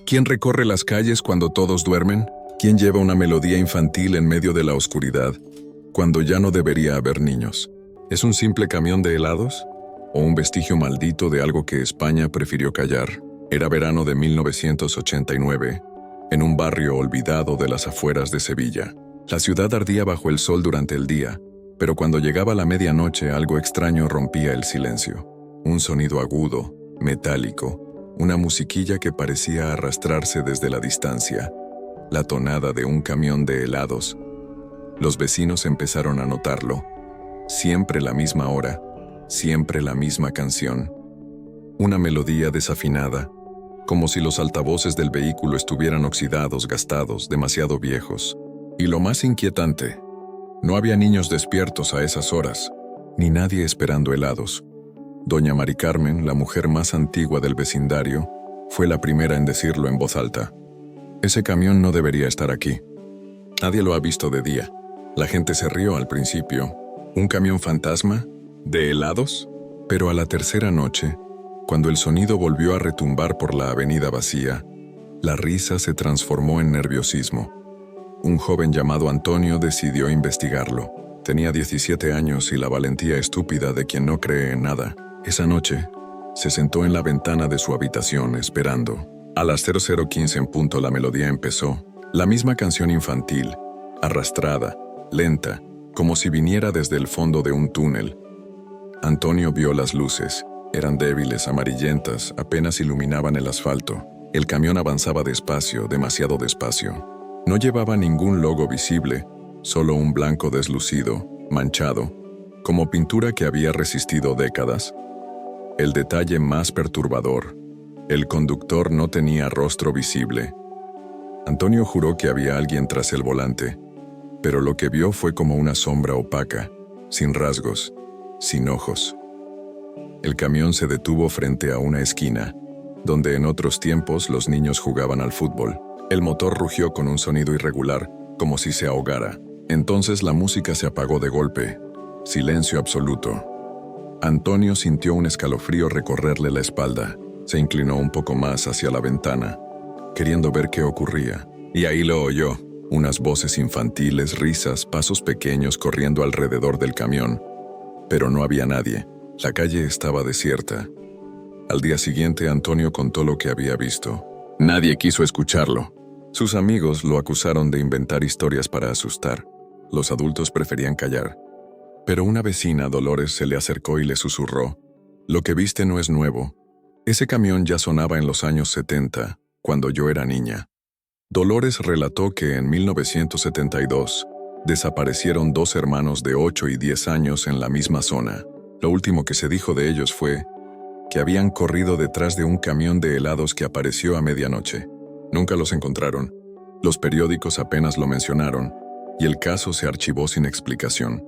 ¿Quién recorre las calles cuando todos duermen? ¿Quién lleva una melodía infantil en medio de la oscuridad, cuando ya no debería haber niños? ¿Es un simple camión de helados? ¿O un vestigio maldito de algo que España prefirió callar? Era verano de 1989, en un barrio olvidado de las afueras de Sevilla. La ciudad ardía bajo el sol durante el día, pero cuando llegaba la medianoche algo extraño rompía el silencio. Un sonido agudo, metálico, una musiquilla que parecía arrastrarse desde la distancia, la tonada de un camión de helados. Los vecinos empezaron a notarlo. Siempre la misma hora, siempre la misma canción. Una melodía desafinada, como si los altavoces del vehículo estuvieran oxidados, gastados, demasiado viejos. Y lo más inquietante, no había niños despiertos a esas horas, ni nadie esperando helados. Doña Mari Carmen, la mujer más antigua del vecindario, fue la primera en decirlo en voz alta. Ese camión no debería estar aquí. Nadie lo ha visto de día. La gente se rió al principio. ¿Un camión fantasma? ¿De helados? Pero a la tercera noche, cuando el sonido volvió a retumbar por la avenida vacía, la risa se transformó en nerviosismo. Un joven llamado Antonio decidió investigarlo. Tenía 17 años y la valentía estúpida de quien no cree en nada. Esa noche, se sentó en la ventana de su habitación esperando. A las 00:15 en punto la melodía empezó. La misma canción infantil, arrastrada, lenta, como si viniera desde el fondo de un túnel. Antonio vio las luces. Eran débiles, amarillentas, apenas iluminaban el asfalto. El camión avanzaba despacio, demasiado despacio. No llevaba ningún logo visible, solo un blanco deslucido, manchado, como pintura que había resistido décadas. El detalle más perturbador: el conductor no tenía rostro visible. Antonio juró que había alguien tras el volante, pero lo que vio fue como una sombra opaca, sin rasgos, sin ojos. El camión se detuvo frente a una esquina, donde en otros tiempos los niños jugaban al fútbol. El motor rugió con un sonido irregular, como si se ahogara. Entonces la música se apagó de golpe. Silencio absoluto. Antonio sintió un escalofrío recorrerle la espalda. Se inclinó un poco más hacia la ventana, queriendo ver qué ocurría. Y ahí lo oyó. Unas voces infantiles, risas, pasos pequeños corriendo alrededor del camión. Pero no había nadie. La calle estaba desierta. Al día siguiente, Antonio contó lo que había visto. Nadie quiso escucharlo. Sus amigos lo acusaron de inventar historias para asustar. Los adultos preferían callar. Pero una vecina, Dolores, se le acercó y le susurró: «Lo que viste no es nuevo. Ese camión ya sonaba en los años 70, cuando yo era niña». Dolores relató que en 1972 desaparecieron 2 hermanos de 8 y 10 años en la misma zona. Lo último que se dijo de ellos fue que habían corrido detrás de un camión de helados que apareció a medianoche. Nunca los encontraron. Los periódicos apenas lo mencionaron, y el caso se archivó sin explicación.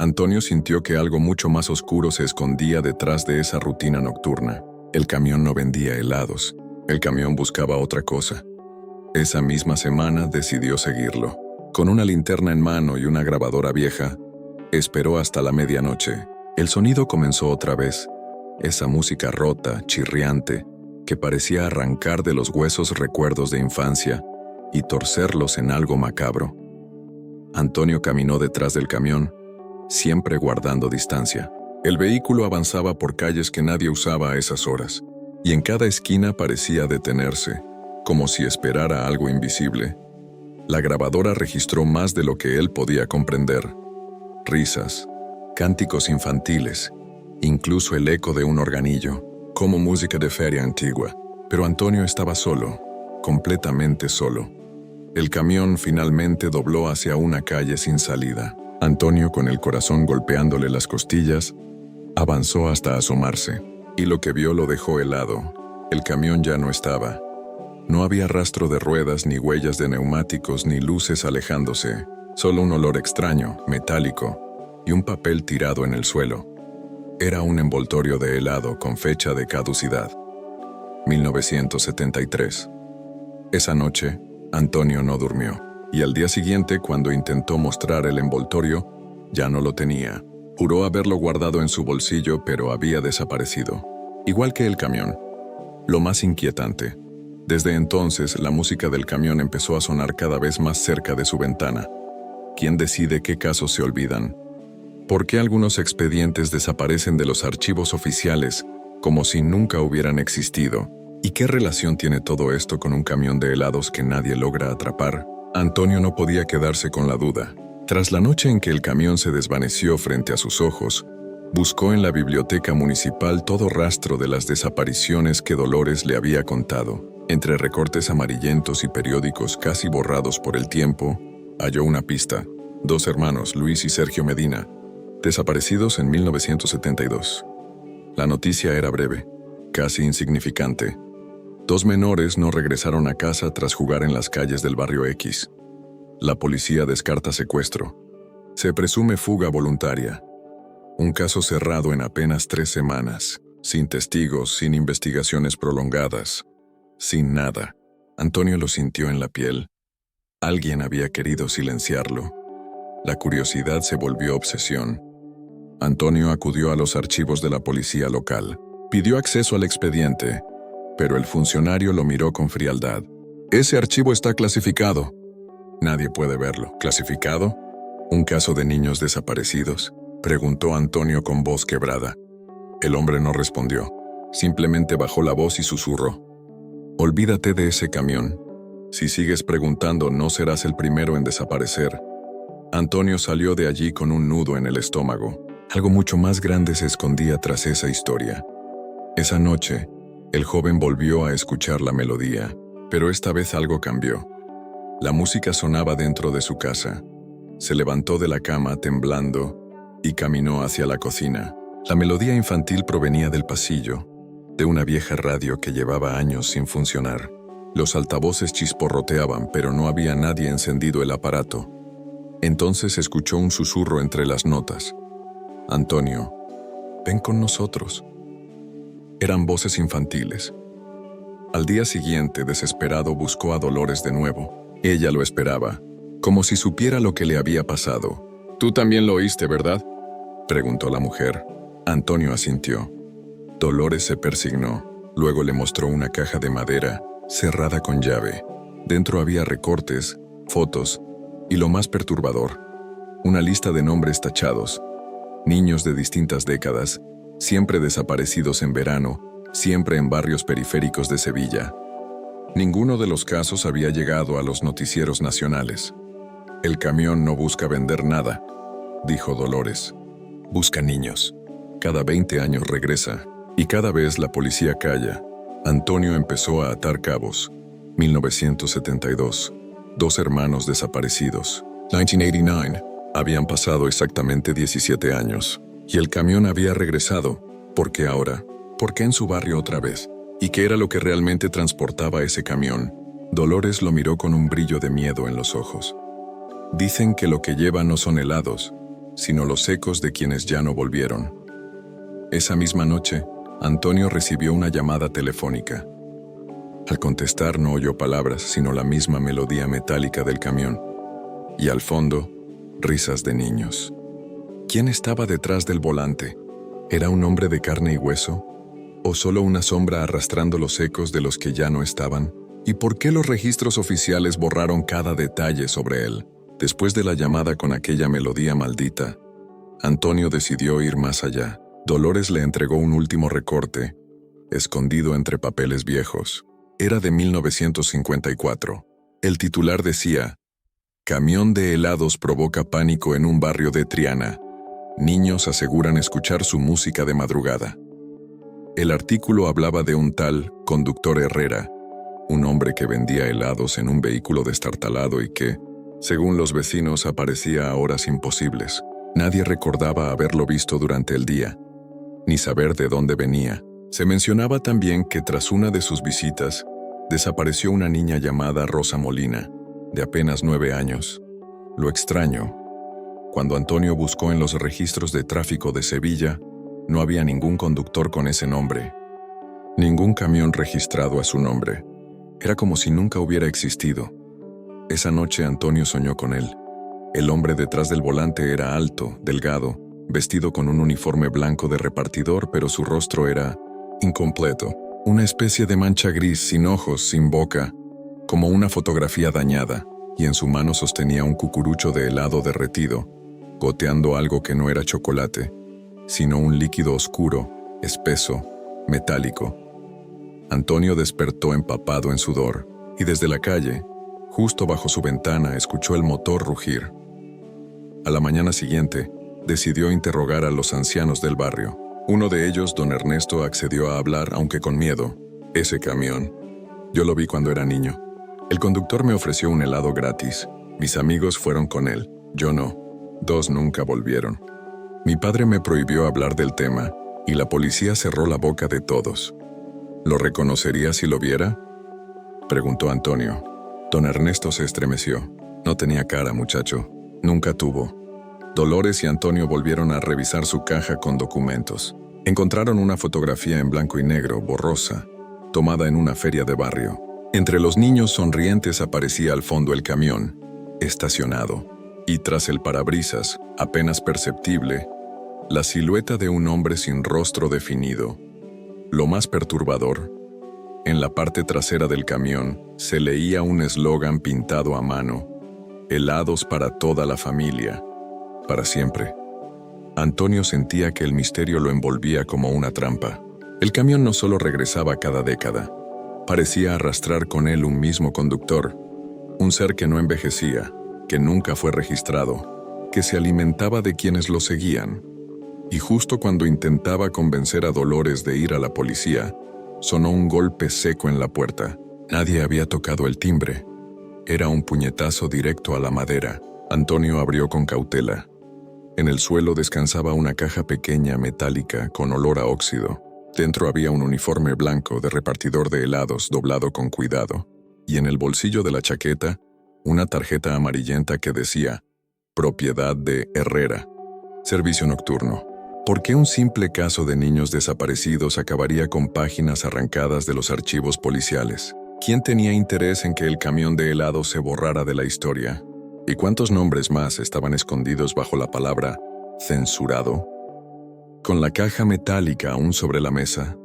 Antonio sintió que algo mucho más oscuro se escondía detrás de esa rutina nocturna. El camión no vendía helados. El camión buscaba otra cosa. Esa misma semana decidió seguirlo. Con una linterna en mano y una grabadora vieja, esperó hasta la medianoche. El sonido comenzó otra vez. Esa música rota, chirriante, que parecía arrancar de los huesos recuerdos de infancia y torcerlos en algo macabro. Antonio caminó detrás del camión, siempre guardando distancia. El vehículo avanzaba por calles que nadie usaba a esas horas, y en cada esquina parecía detenerse, como si esperara algo invisible. La grabadora registró más de lo que él podía comprender. Risas, cánticos infantiles, incluso el eco de un organillo, como música de feria antigua. Pero Antonio estaba solo, completamente solo. El camión finalmente dobló hacia una calle sin salida. Antonio, con el corazón golpeándole las costillas, avanzó hasta asomarse, y lo que vio lo dejó helado. El camión ya no estaba. No había rastro de ruedas, ni huellas de neumáticos, ni luces alejándose, solo un olor extraño, metálico, y un papel tirado en el suelo. Era un envoltorio de helado con fecha de caducidad. 1973. Esa noche, Antonio no durmió, y al día siguiente, cuando intentó mostrar el envoltorio, ya no lo tenía. Juró haberlo guardado en su bolsillo, pero había desaparecido. Igual que el camión. Lo más inquietante: Desde entonces, la música del camión empezó a sonar cada vez más cerca de su ventana. ¿Quién decide qué casos se olvidan? ¿Por qué algunos expedientes desaparecen de los archivos oficiales como si nunca hubieran existido? ¿Y qué relación tiene todo esto con un camión de helados que nadie logra atrapar? Antonio no podía quedarse con la duda. Tras la noche en que el camión se desvaneció frente a sus ojos, buscó en la biblioteca municipal todo rastro de las desapariciones que Dolores le había contado. Entre recortes amarillentos y periódicos casi borrados por el tiempo, halló una pista. 2 hermanos, Luis y Sergio Medina, desaparecidos en 1972. La noticia era breve, casi insignificante. 2 menores no regresaron a casa tras jugar en las calles del barrio X. La policía descarta secuestro. Se presume fuga voluntaria. Un caso cerrado en apenas 3 semanas, sin testigos, sin investigaciones prolongadas, sin nada. Antonio lo sintió en la piel. Alguien había querido silenciarlo. La curiosidad se volvió obsesión. Antonio acudió a los archivos de la policía local. Pidió acceso al expediente, pero el funcionario lo miró con frialdad. «Ese archivo está clasificado». «Nadie puede verlo». «¿Clasificado? ¿Un caso de niños desaparecidos?», preguntó Antonio con voz quebrada. El hombre no respondió. Simplemente bajó la voz y susurró. «Olvídate de ese camión. Si sigues preguntando, no serás el primero en desaparecer». Antonio salió de allí con un nudo en el estómago. Algo mucho más grande se escondía tras esa historia. Esa noche, el joven volvió a escuchar la melodía, pero esta vez algo cambió. La música sonaba dentro de su casa. Se levantó de la cama temblando y caminó hacia la cocina. La melodía infantil provenía del pasillo, de una vieja radio que llevaba años sin funcionar. Los altavoces chisporroteaban, pero no había nadie encendido el aparato. Entonces escuchó un susurro entre las notas. «Antonio, ven con nosotros». Eran voces infantiles. Al día siguiente, desesperado, buscó a Dolores de nuevo. Ella lo esperaba, como si supiera lo que le había pasado. «Tú también lo oíste, ¿verdad?», preguntó la mujer. Antonio asintió. Dolores se persignó. Luego le mostró una caja de madera, cerrada con llave. Dentro había recortes, fotos y, lo más perturbador, una lista de nombres tachados. Niños de distintas décadas, siempre desaparecidos en verano, siempre en barrios periféricos de Sevilla. Ninguno de los casos había llegado a los noticieros nacionales. «El camión no busca vender nada», dijo Dolores. «Busca niños. Cada 20 años regresa, y cada vez la policía calla». Antonio empezó a atar cabos. 1972. 2 hermanos desaparecidos. 1989. Habían pasado exactamente 17 años. Y el camión había regresado. ¿Por qué ahora? ¿Por qué en su barrio otra vez? ¿Y qué era lo que realmente transportaba ese camión? Dolores lo miró con un brillo de miedo en los ojos. «Dicen que lo que lleva no son helados, sino los ecos de quienes ya no volvieron». Esa misma noche, Antonio recibió una llamada telefónica. Al contestar no oyó palabras, sino la misma melodía metálica del camión. Y al fondo, risas de niños. ¿Quién estaba detrás del volante? ¿Era un hombre de carne y hueso? ¿O solo una sombra arrastrando los ecos de los que ya no estaban? ¿Y por qué los registros oficiales borraron cada detalle sobre él? Después de la llamada con aquella melodía maldita, Antonio decidió ir más allá. Dolores le entregó un último recorte, escondido entre papeles viejos. Era de 1954. El titular decía: «Camión de helados provoca pánico en un barrio de Triana. Niños aseguran escuchar su música de madrugada». El artículo hablaba de un tal conductor Herrera, un hombre que vendía helados en un vehículo destartalado y que, según los vecinos, aparecía a horas imposibles. Nadie recordaba haberlo visto durante el día, ni saber de dónde venía. Se mencionaba también que tras una de sus visitas, desapareció una niña llamada Rosa Molina, de apenas 9 años. Lo extraño, cuando Antonio buscó en los registros de tráfico de Sevilla, no había ningún conductor con ese nombre, ningún camión registrado a su nombre. Era como si nunca hubiera existido. Esa noche Antonio soñó con él. El hombre detrás del volante era alto, delgado, vestido con un uniforme blanco de repartidor, pero su rostro era incompleto. Una especie de mancha gris, sin ojos, sin boca, como una fotografía dañada, y en su mano sostenía un cucurucho de helado derretido, goteando algo que no era chocolate, sino un líquido oscuro, espeso, metálico. Antonio despertó empapado en sudor, y desde la calle, justo bajo su ventana, escuchó el motor rugir. A la mañana siguiente, decidió interrogar a los ancianos del barrio. Uno de ellos, don Ernesto, accedió a hablar, aunque con miedo. Ese camión. Yo lo vi cuando era niño. El conductor me ofreció un helado gratis. Mis amigos fueron con él, yo no. 2 nunca volvieron. Mi padre me prohibió hablar del tema, y la policía cerró la boca de todos. ¿Lo reconocería si lo viera?, preguntó Antonio. Don Ernesto se estremeció. No tenía cara, muchacho. Nunca tuvo. Dolores y Antonio volvieron a revisar su caja con documentos. Encontraron una fotografía en blanco y negro, borrosa, tomada en una feria de barrio. Entre los niños sonrientes aparecía al fondo el camión, estacionado, y tras el parabrisas, apenas perceptible, la silueta de un hombre sin rostro definido. Lo más perturbador, en la parte trasera del camión se leía un eslogan pintado a mano: helados para toda la familia, para siempre. Antonio sentía que el misterio lo envolvía como una trampa. El camión no solo regresaba cada década, parecía arrastrar con él un mismo conductor, un ser que no envejecía, que nunca fue registrado, que se alimentaba de quienes lo seguían. Y justo cuando intentaba convencer a Dolores de ir a la policía, sonó un golpe seco en la puerta. Nadie había tocado el timbre. Era un puñetazo directo a la madera. Antonio abrió con cautela. En el suelo descansaba una caja pequeña metálica con olor a óxido. Dentro había un uniforme blanco de repartidor de helados doblado con cuidado, y en el bolsillo de la chaqueta, una tarjeta amarillenta que decía: propiedad de Herrera, servicio nocturno. ¿Por qué un simple caso de niños desaparecidos acabaría con páginas arrancadas de los archivos policiales? ¿Quién tenía interés en que el camión de helado se borrara de la historia? ¿Y cuántos nombres más estaban escondidos bajo la palabra censurado? Con la caja metálica aún sobre la mesa,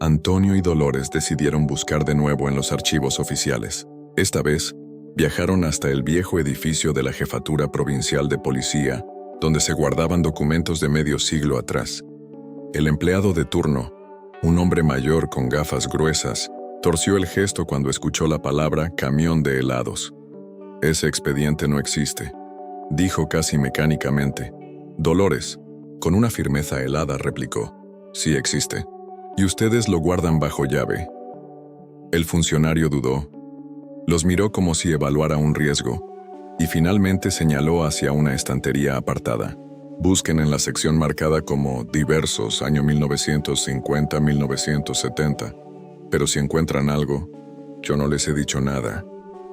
Antonio y Dolores decidieron buscar de nuevo en los archivos oficiales. Esta vez, viajaron hasta el viejo edificio de la Jefatura Provincial de Policía, donde se guardaban documentos de medio siglo atrás. El empleado de turno, un hombre mayor con gafas gruesas, torció el gesto cuando escuchó la palabra camión de helados. Ese expediente no existe, dijo casi mecánicamente. Dolores, con una firmeza helada, replicó: sí existe, y ustedes lo guardan bajo llave. El funcionario dudó, los miró como si evaluara un riesgo, y finalmente señaló hacia una estantería apartada. Busquen en la sección marcada como diversos, año 1950-1970. Pero si encuentran algo, yo no les he dicho nada.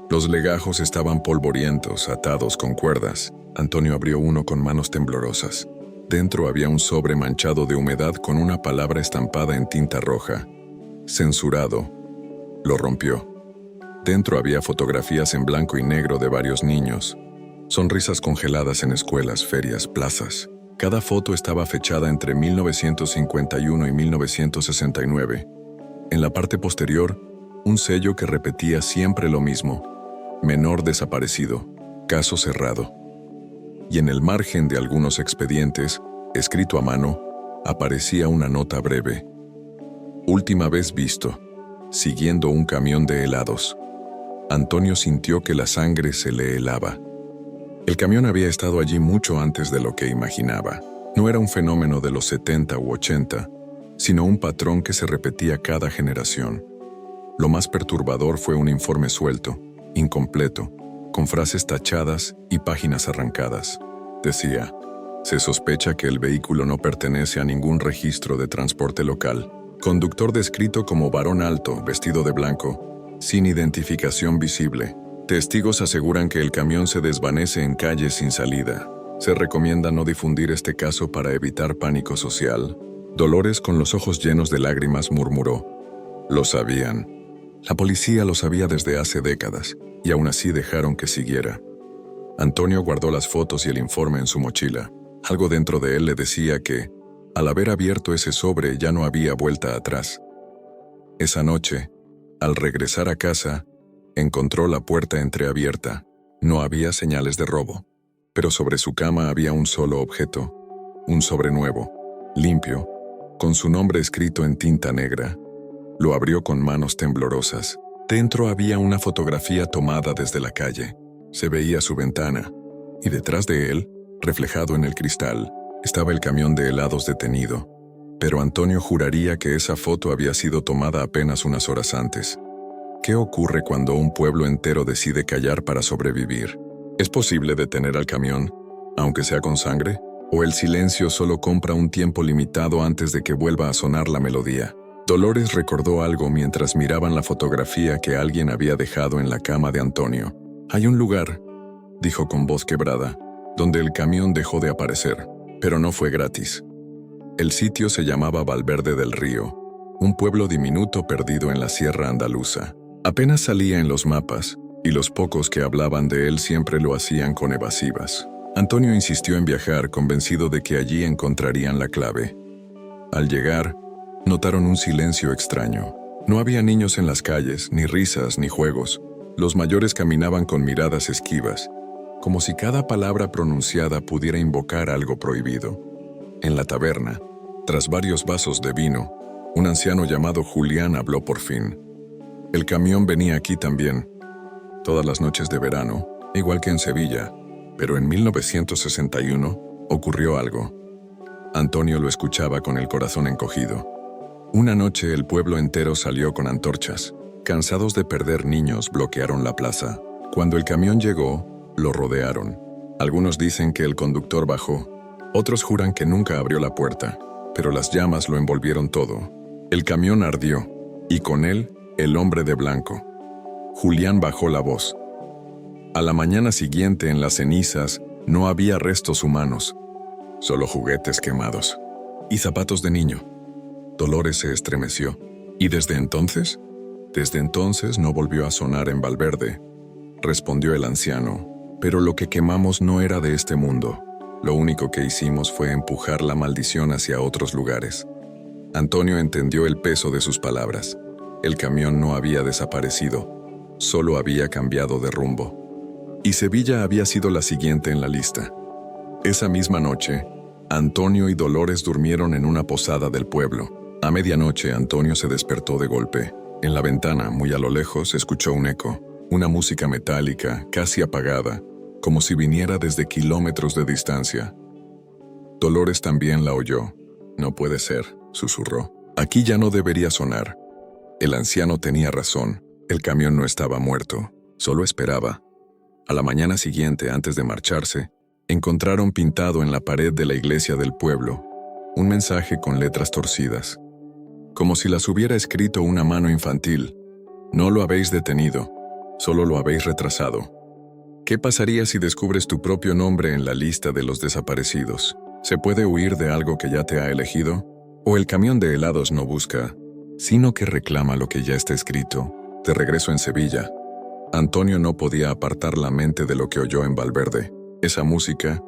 Los legajos estaban polvorientos, atados con cuerdas. Antonio abrió uno con manos temblorosas. Dentro había un sobre manchado de humedad con una palabra estampada en tinta roja: censurado. Lo rompió. Dentro había fotografías en blanco y negro de varios niños. Sonrisas congeladas en escuelas, ferias, plazas. Cada foto estaba fechada entre 1951 y 1969. En la parte posterior, un sello que repetía siempre lo mismo: menor desaparecido, caso cerrado. Y en el margen de algunos expedientes, escrito a mano, aparecía una nota breve: última vez visto, siguiendo un camión de helados. Antonio sintió que la sangre se le helaba. El camión había estado allí mucho antes de lo que imaginaba. No era un fenómeno de los 70 u 80, sino un patrón que se repetía cada generación. Lo más perturbador fue un informe suelto, incompleto, con frases tachadas y páginas arrancadas. Decía: se sospecha que el vehículo no pertenece a ningún registro de transporte local. Conductor descrito como varón alto, vestido de blanco, sin identificación visible. Testigos aseguran que el camión se desvanece en calles sin salida. Se recomienda no difundir este caso para evitar pánico social. Dolores, con los ojos llenos de lágrimas, murmuró: lo sabían. La policía lo sabía desde hace décadas, y aún así dejaron que siguiera. Antonio guardó las fotos y el informe en su mochila. Algo dentro de él le decía que, al haber abierto ese sobre, ya no había vuelta atrás. Esa noche, al regresar a casa, encontró la puerta entreabierta. No había señales de robo, pero sobre su cama había un solo objeto, un sobre nuevo, limpio, con su nombre escrito en tinta negra. Lo abrió con manos temblorosas. Dentro había una fotografía tomada desde la calle. Se veía su ventana, y detrás de él, reflejado en el cristal, estaba el camión de helados detenido. Pero Antonio juraría que esa foto había sido tomada apenas unas horas antes. ¿Qué ocurre cuando un pueblo entero decide callar para sobrevivir? ¿Es posible detener al camión, aunque sea con sangre? ¿O el silencio solo compra un tiempo limitado antes de que vuelva a sonar la melodía? Dolores recordó algo mientras miraban la fotografía que alguien había dejado en la cama de Antonio. «Hay un lugar», dijo con voz quebrada, «donde el camión dejó de aparecer, pero no fue gratis». El sitio se llamaba Valverde del Río, un pueblo diminuto perdido en la sierra andaluza. Apenas salía en los mapas, y los pocos que hablaban de él siempre lo hacían con evasivas. Antonio insistió en viajar, convencido de que allí encontrarían la clave. Al llegar, notaron un silencio extraño. No había niños en las calles, ni risas, ni juegos. Los mayores caminaban con miradas esquivas, como si cada palabra pronunciada pudiera invocar algo prohibido. En la taberna, tras varios vasos de vino, un anciano llamado Julián habló por fin. El camión venía aquí también, todas las noches de verano, igual que en Sevilla, pero en 1961 ocurrió algo. Antonio lo escuchaba con el corazón encogido. Una noche el pueblo entero salió con antorchas. Cansados de perder niños, bloquearon la plaza. Cuando el camión llegó, lo rodearon. Algunos dicen que el conductor bajó, otros juran que nunca abrió la puerta, pero las llamas lo envolvieron todo. El camión ardió, y con él, el hombre de blanco. Julián bajó la voz. A la mañana siguiente, en las cenizas, no había restos humanos, solo juguetes quemados y zapatos de niño. Dolores se estremeció. ¿Y desde entonces? Desde entonces no volvió a sonar en Valverde, respondió el anciano. Pero lo que quemamos no era de este mundo. Lo único que hicimos fue empujar la maldición hacia otros lugares. Antonio entendió el peso de sus palabras. El camión no había desaparecido, solo había cambiado de rumbo. Y Sevilla había sido la siguiente en la lista. Esa misma noche, Antonio y Dolores durmieron en una posada del pueblo. A medianoche, Antonio se despertó de golpe. En la ventana, muy a lo lejos, escuchó un eco, una música metálica, casi apagada, como si viniera desde kilómetros de distancia. Dolores también la oyó. «No puede ser», susurró. «Aquí ya no debería sonar». El anciano tenía razón. El camión no estaba muerto, solo esperaba. A la mañana siguiente, antes de marcharse, encontraron pintado en la pared de la iglesia del pueblo un mensaje con letras torcidas, como si las hubiera escrito una mano infantil. «No lo habéis detenido, solo lo habéis retrasado». ¿Qué pasaría si descubres tu propio nombre en la lista de los desaparecidos? ¿Se puede huir de algo que ya te ha elegido? ¿O el camión de helados no busca, sino que reclama lo que ya está escrito? De regreso en Sevilla, Antonio no podía apartar la mente de lo que oyó en Valverde, esa música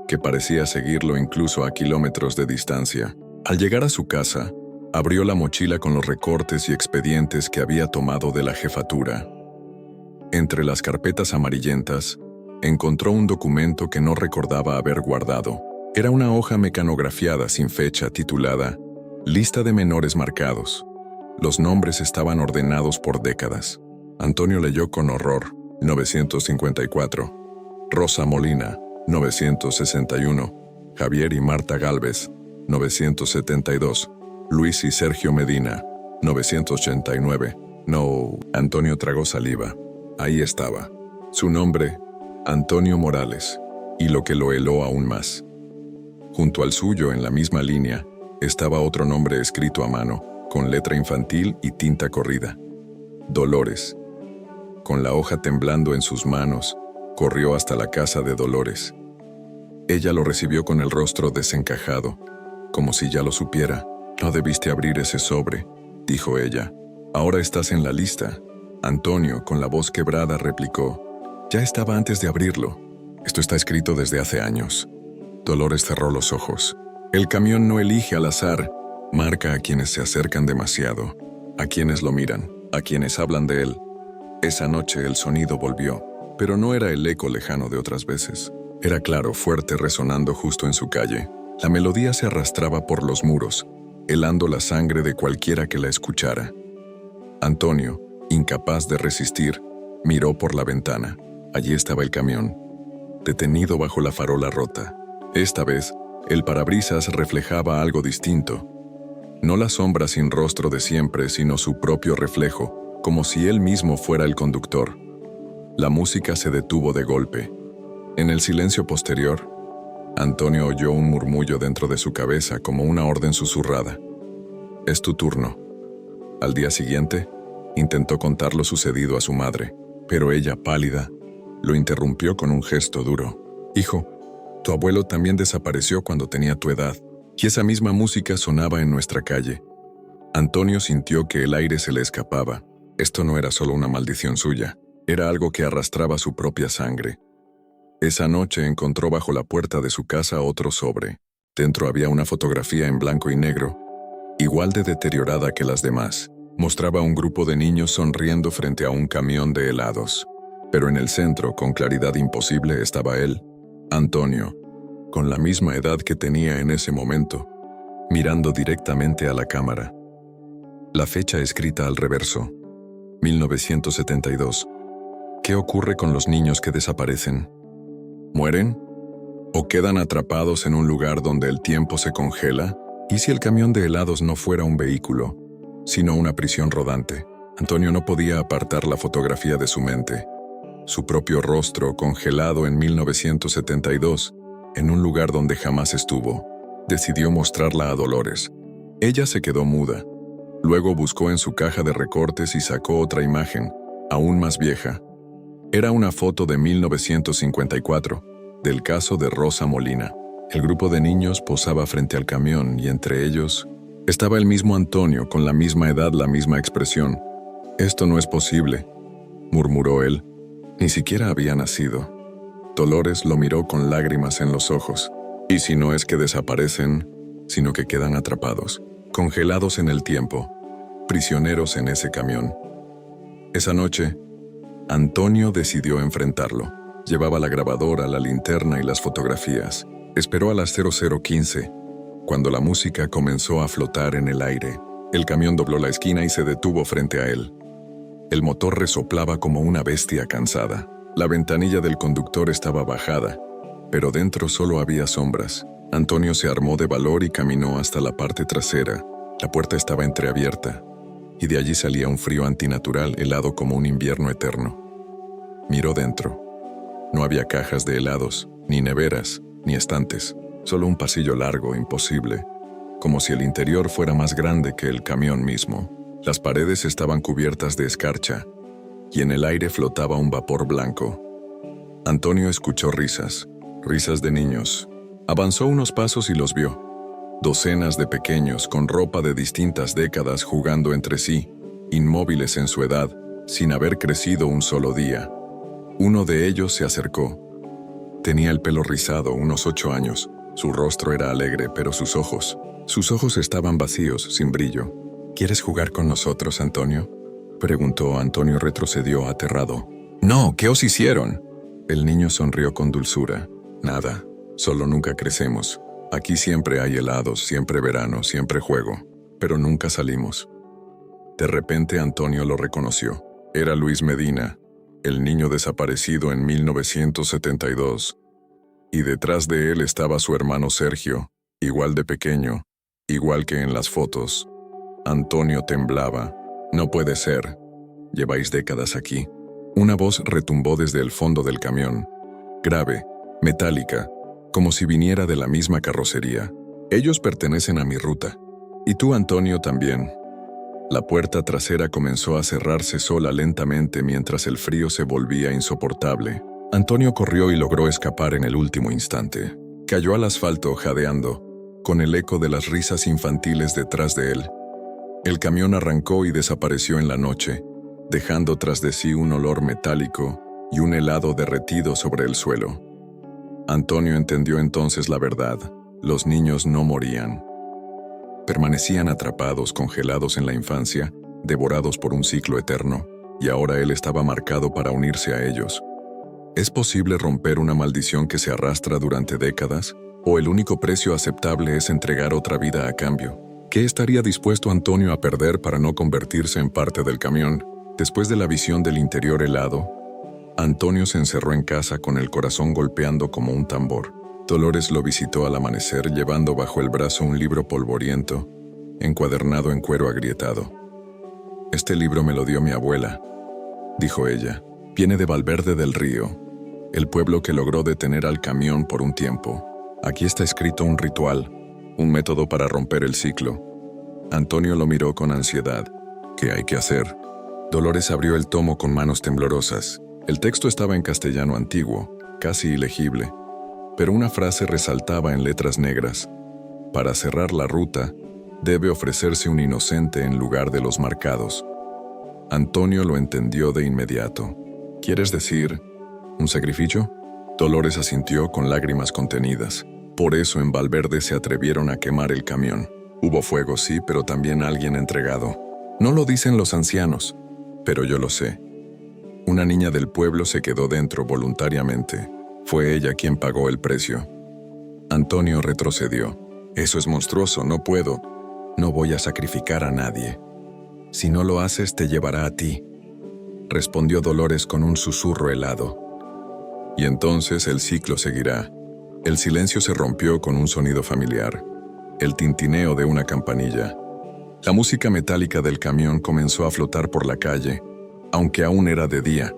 que parecía seguirlo incluso a kilómetros de distancia. Al llegar a su casa, abrió la mochila con los recortes y expedientes que había tomado de la jefatura. Entre las carpetas amarillentas, encontró un documento que no recordaba haber guardado. Era una hoja mecanografiada sin fecha titulada «Lista de menores marcados». Los nombres estaban ordenados por décadas. Antonio leyó con horror: 954. Rosa Molina, 961. Javier y Marta Gálvez, 972. Luis y Sergio Medina, 989. No, Antonio tragó saliva. Ahí estaba. Su nombre, Antonio Morales, y lo que lo heló aún más. Junto al suyo, en la misma línea, estaba otro nombre escrito a mano, con letra infantil y tinta corrida: Dolores. Con la hoja temblando en sus manos, corrió hasta la casa de Dolores. Ella lo recibió con el rostro desencajado, como si ya lo supiera. «No debiste abrir ese sobre», dijo ella. «Ahora estás en la lista». Antonio, con la voz quebrada, replicó: «Ya estaba antes de abrirlo. Esto está escrito desde hace años». Dolores cerró los ojos. El camión no elige al azar, marca a quienes se acercan demasiado. a quienes lo miran, a quienes hablan de él. Esa noche el sonido volvió, pero no era el eco lejano de otras veces. Era claro, fuerte, resonando justo en su calle. La melodía se arrastraba por los muros, helando la sangre de cualquiera que la escuchara. Antonio, incapaz de resistir, miró por la ventana. Allí estaba el camión, detenido bajo la farola rota. Esta vez, el parabrisas reflejaba algo distinto. No la sombra sin rostro de siempre, sino su propio reflejo, como si él mismo fuera el conductor. La música se detuvo de golpe. En el silencio posterior, Antonio oyó un murmullo dentro de su cabeza como una orden susurrada. «Es tu turno». Al día siguiente, intentó contar lo sucedido a su madre, pero ella, pálida, lo interrumpió con un gesto duro. «Hijo, tu abuelo también desapareció cuando tenía tu edad, y esa misma música sonaba en nuestra calle». Antonio sintió que el aire se le escapaba. Esto no era solo una maldición suya, era algo que arrastraba su propia sangre. Esa noche encontró bajo la puerta de su casa otro sobre. Dentro había una fotografía en blanco y negro, igual de deteriorada que las demás. Mostraba un grupo de niños sonriendo frente a un camión de helados. Pero en el centro, con claridad imposible, estaba él, Antonio, con la misma edad que tenía en ese momento, mirando directamente a la cámara. La fecha escrita al reverso, 1972. ¿Qué ocurre con los niños que desaparecen? ¿Mueren? ¿O quedan atrapados en un lugar donde el tiempo se congela? ¿Y si el camión de helados no fuera un vehículo, sino una prisión rodante? Antonio no podía apartar la fotografía de su mente. Su propio rostro congelado en 1972, en un lugar donde jamás estuvo. Decidió mostrarla a Dolores. Ella se quedó muda. Luego buscó en su caja de recortes y sacó otra imagen, aún más vieja. Era una foto de 1954, del caso de Rosa Molina. El grupo de niños posaba frente al camión y entre ellos estaba el mismo Antonio, con la misma edad, la misma expresión. «Esto no es posible», murmuró él. Ni siquiera había nacido. Dolores lo miró con lágrimas en los ojos. «¿Y si no es que desaparecen, sino que quedan atrapados, congelados en el tiempo, prisioneros en ese camión?» Esa noche, Antonio decidió enfrentarlo. Llevaba la grabadora, la linterna y las fotografías. Esperó a las 00:15, cuando la música comenzó a flotar en el aire. El camión dobló la esquina y se detuvo frente a él. El motor resoplaba como una bestia cansada. La ventanilla del conductor estaba bajada, pero dentro solo había sombras. Antonio se armó de valor y caminó hasta la parte trasera. La puerta estaba entreabierta, y de allí salía un frío antinatural, helado como un invierno eterno. Miró dentro. No había cajas de helados, ni neveras, ni estantes, solo un pasillo largo, imposible, como si el interior fuera más grande que el camión mismo. Las paredes estaban cubiertas de escarcha, y en el aire flotaba un vapor blanco. Antonio escuchó risas, risas de niños. Avanzó unos pasos y los vio. Docenas de pequeños con ropa de distintas décadas jugando entre sí, inmóviles en su edad, sin haber crecido un solo día. Uno de ellos se acercó. Tenía el pelo rizado, unos 8 años. Su rostro era alegre, pero sus ojos estaban vacíos, sin brillo. «¿Quieres jugar con nosotros, Antonio?», preguntó. Antonio retrocedió aterrado. «No, ¿qué os hicieron?». El niño sonrió con dulzura. «Nada, solo nunca crecemos. Aquí siempre hay helados, siempre verano, siempre juego, pero nunca salimos». De repente Antonio lo reconoció. Era Luis Medina, el niño desaparecido en 1972. Y detrás de él estaba su hermano Sergio, igual de pequeño, igual que en las fotos. Antonio temblaba. «No puede ser. Lleváis décadas aquí». Una voz retumbó desde el fondo del camión, grave, metálica, como si viniera de la misma carrocería. «Ellos pertenecen a mi ruta. Y tú, Antonio, también». La puerta trasera comenzó a cerrarse sola lentamente mientras el frío se volvía insoportable. Antonio corrió y logró escapar en el último instante. Cayó al asfalto jadeando, con el eco de las risas infantiles detrás de él. El camión arrancó y desapareció en la noche, dejando tras de sí un olor metálico y un helado derretido sobre el suelo. Antonio entendió entonces la verdad. Los niños no morían. Permanecían atrapados, congelados en la infancia, devorados por un ciclo eterno, y ahora él estaba marcado para unirse a ellos. ¿Es posible romper una maldición que se arrastra durante décadas? ¿O el único precio aceptable es entregar otra vida a cambio? ¿Qué estaría dispuesto Antonio a perder para no convertirse en parte del camión? Después de la visión del interior helado, Antonio se encerró en casa con el corazón golpeando como un tambor. Dolores lo visitó al amanecer llevando bajo el brazo un libro polvoriento, encuadernado en cuero agrietado. «Este libro me lo dio mi abuela», dijo ella. «Viene de Valverde del Río, el pueblo que logró detener al camión por un tiempo. Aquí está escrito un ritual, un método para romper el ciclo». Antonio lo miró con ansiedad. «¿Qué hay que hacer?». Dolores abrió el tomo con manos temblorosas. El texto estaba en castellano antiguo, casi ilegible, pero una frase resaltaba en letras negras. «Para cerrar la ruta, debe ofrecerse un inocente en lugar de los marcados». Antonio lo entendió de inmediato. «¿Quieres decir un sacrificio?». Dolores asintió con lágrimas contenidas. Por eso en Valverde se atrevieron a quemar el camión. Hubo fuego, sí, pero también alguien entregado. No lo dicen los ancianos, pero yo lo sé. Una niña del pueblo se quedó dentro voluntariamente. Fue ella quien pagó el precio. Antonio retrocedió. «Eso es monstruoso, no puedo. No voy a sacrificar a nadie. Si no lo haces, te llevará a ti», respondió Dolores con un susurro helado. «Y entonces el ciclo seguirá». El silencio se rompió con un sonido familiar, el tintineo de una campanilla. La música metálica del camión comenzó a flotar por la calle, aunque aún era de día.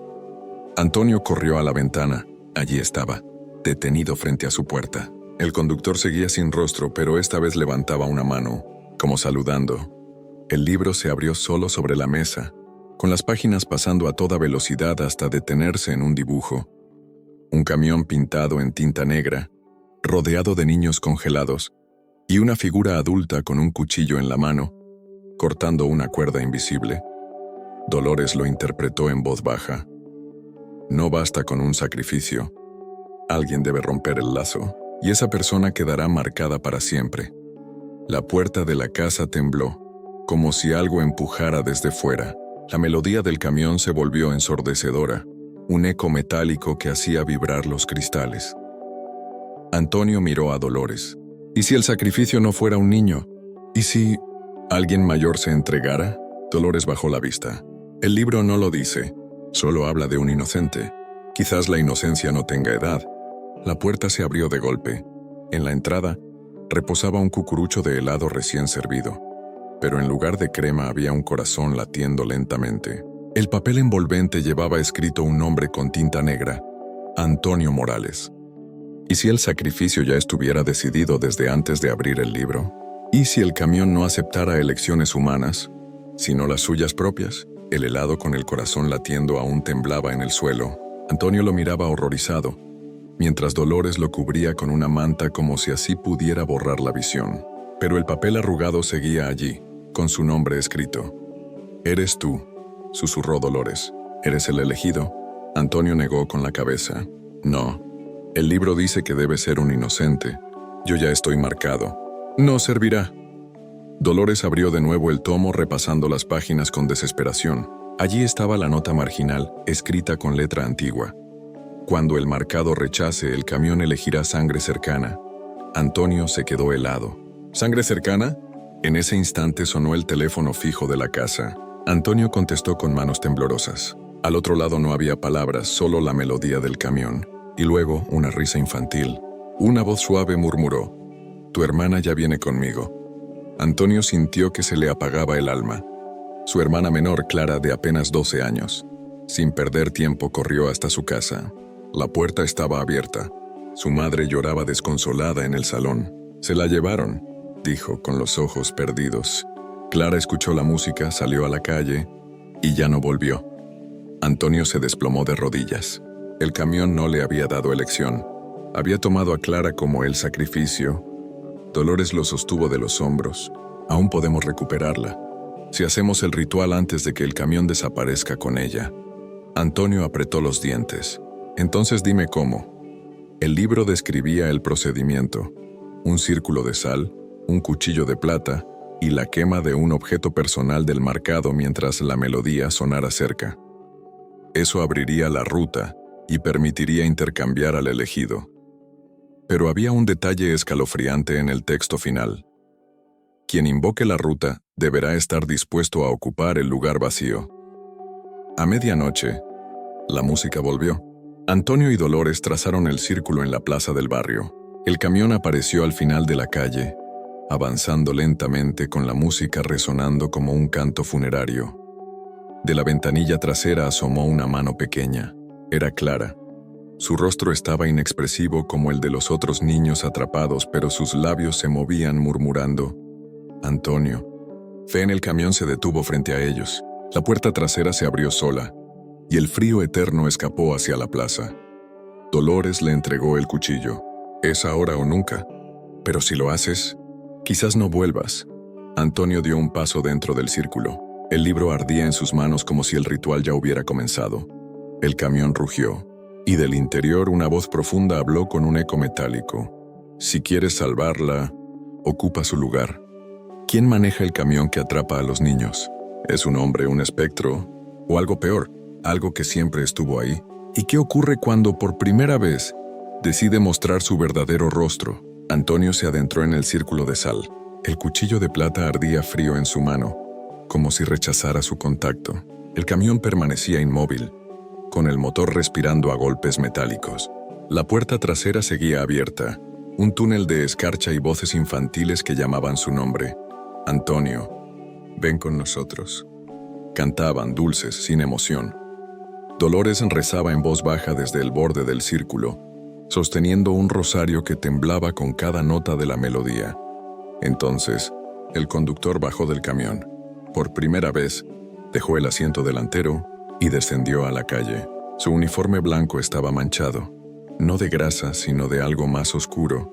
Antonio corrió a la ventana. Allí estaba, detenido frente a su puerta. El conductor seguía sin rostro, pero esta vez levantaba una mano, como saludando. El libro se abrió solo sobre la mesa, con las páginas pasando a toda velocidad hasta detenerse en un dibujo. Un camión pintado en tinta negra, rodeado de niños congelados, y una figura adulta con un cuchillo en la mano, cortando una cuerda invisible. Dolores lo interpretó en voz baja. «No basta con un sacrificio. Alguien debe romper el lazo, y esa persona quedará marcada para siempre». La puerta de la casa tembló, como si algo empujara desde fuera. La melodía del camión se volvió ensordecedora, un eco metálico que hacía vibrar los cristales. Antonio miró a Dolores. ¿Y si el sacrificio no fuera un niño? ¿Y si alguien mayor se entregara? Dolores bajó la vista. El libro no lo dice, solo habla de un inocente. Quizás la inocencia no tenga edad. La puerta se abrió de golpe. En la entrada, reposaba un cucurucho de helado recién servido, pero en lugar de crema había un corazón latiendo lentamente. El papel envolvente llevaba escrito un nombre con tinta negra: Antonio Morales. ¿Y si el sacrificio ya estuviera decidido desde antes de abrir el libro? ¿Y si el camión no aceptara elecciones humanas, sino las suyas propias? El helado con el corazón latiendo aún temblaba en el suelo. Antonio lo miraba horrorizado, mientras Dolores lo cubría con una manta como si así pudiera borrar la visión. Pero el papel arrugado seguía allí, con su nombre escrito. «Eres tú», susurró Dolores. «¿Eres el elegido?». Antonio negó con la cabeza. «No. El libro dice que debe ser un inocente. Yo ya estoy marcado. No servirá». Dolores abrió de nuevo el tomo repasando las páginas con desesperación. Allí estaba la nota marginal, escrita con letra antigua. «Cuando el marcado rechace, el camión elegirá sangre cercana». Antonio se quedó helado. «¿Sangre cercana?». En ese instante sonó el teléfono fijo de la casa. Antonio contestó con manos temblorosas. Al otro lado no había palabras, solo la melodía del camión. Y luego una risa infantil. Una voz suave murmuró: «Tu hermana ya viene conmigo». Antonio sintió que se le apagaba el alma. Su hermana menor, Clara, de apenas 12 años. Sin perder tiempo corrió hasta su casa. La puerta estaba abierta. Su madre lloraba desconsolada en el salón. «Se la llevaron», dijo, con los ojos perdidos. Clara escuchó la música, salió a la calle y ya no volvió. Antonio se desplomó de rodillas. El camión no le había dado elección. Había tomado a Clara como el sacrificio. Dolores lo sostuvo de los hombros. «Aún podemos recuperarla, si hacemos el ritual antes de que el camión desaparezca con ella». Antonio apretó los dientes. «Entonces dime cómo». El libro describía el procedimiento: un círculo de sal, un cuchillo de plata y la quema de un objeto personal del marcado mientras la melodía sonara cerca. Eso abriría la ruta y permitiría intercambiar al elegido. Pero había un detalle escalofriante en el texto final. Quien invoque la ruta deberá estar dispuesto a ocupar el lugar vacío. A medianoche, la música volvió. Antonio y Dolores trazaron el círculo en la plaza del barrio. El camión apareció al final de la calle, avanzando lentamente con la música resonando como un canto funerario. De la ventanilla trasera asomó una mano pequeña. Era Clara. Su rostro estaba inexpresivo como el de los otros niños atrapados, pero sus labios se movían murmurando: Antonio. Fe en el camión se detuvo frente a ellos. La puerta trasera se abrió sola, y el frío eterno escapó hacia la plaza. Dolores le entregó el cuchillo. Es ahora o nunca. Pero si lo haces, quizás no vuelvas. Antonio dio un paso dentro del círculo. El libro ardía en sus manos como si el ritual ya hubiera comenzado. El camión rugió, y del interior una voz profunda habló con un eco metálico. Si quieres salvarla, ocupa su lugar. ¿Quién maneja el camión que atrapa a los niños? ¿Es un hombre, un espectro? ¿O algo peor, algo que siempre estuvo ahí? ¿Y qué ocurre cuando por primera vez decide mostrar su verdadero rostro? Antonio se adentró en el círculo de sal. El cuchillo de plata ardía frío en su mano, como si rechazara su contacto. El camión permanecía inmóvil, con el motor respirando a golpes metálicos. La puerta trasera seguía abierta, un túnel de escarcha y voces infantiles que llamaban su nombre. Antonio, ven con nosotros. Cantaban dulces, sin emoción. Dolores rezaba en voz baja desde el borde del círculo, sosteniendo un rosario que temblaba con cada nota de la melodía. Entonces, el conductor bajó del camión. Por primera vez, dejó el asiento delantero y descendió a la calle. Su uniforme blanco estaba manchado, no de grasa, sino de algo más oscuro,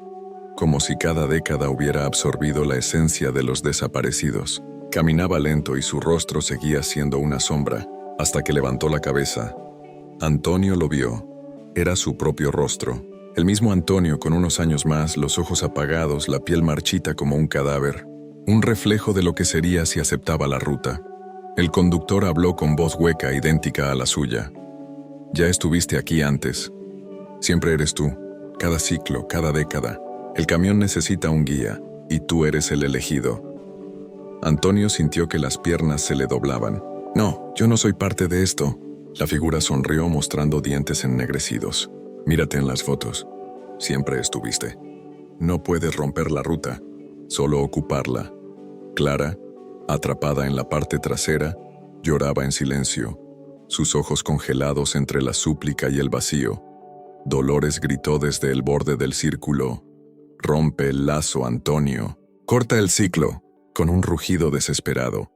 como si cada década hubiera absorbido la esencia de los desaparecidos. Caminaba lento y su rostro seguía siendo una sombra, hasta que levantó la cabeza. Antonio lo vio. Era su propio rostro. El mismo Antonio con unos años más, los ojos apagados, la piel marchita como un cadáver. Un reflejo de lo que sería si aceptaba la ruta. El conductor habló con voz hueca, idéntica a la suya. Ya estuviste aquí antes. Siempre eres tú. Cada ciclo, cada década. El camión necesita un guía, y tú eres el elegido. Antonio sintió que las piernas se le doblaban. No, yo no soy parte de esto. La figura sonrió mostrando dientes ennegrecidos. Mírate en las fotos. Siempre estuviste. No puedes romper la ruta, solo ocuparla. Clara, atrapada en la parte trasera, lloraba en silencio, sus ojos congelados entre la súplica y el vacío. Dolores gritó desde el borde del círculo: «Rompe el lazo, Antonio. Corta el ciclo», con un rugido desesperado.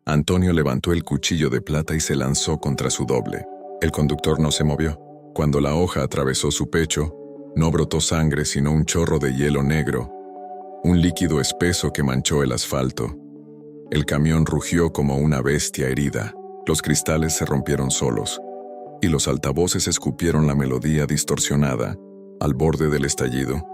Antonio levantó el cuchillo de plata y se lanzó contra su doble. El conductor no se movió. Cuando la hoja atravesó su pecho, no brotó sangre sino un chorro de hielo negro, un líquido espeso que manchó el asfalto. El camión rugió como una bestia herida. Los cristales se rompieron solos, y los altavoces escupieron la melodía distorsionada al borde del estallido.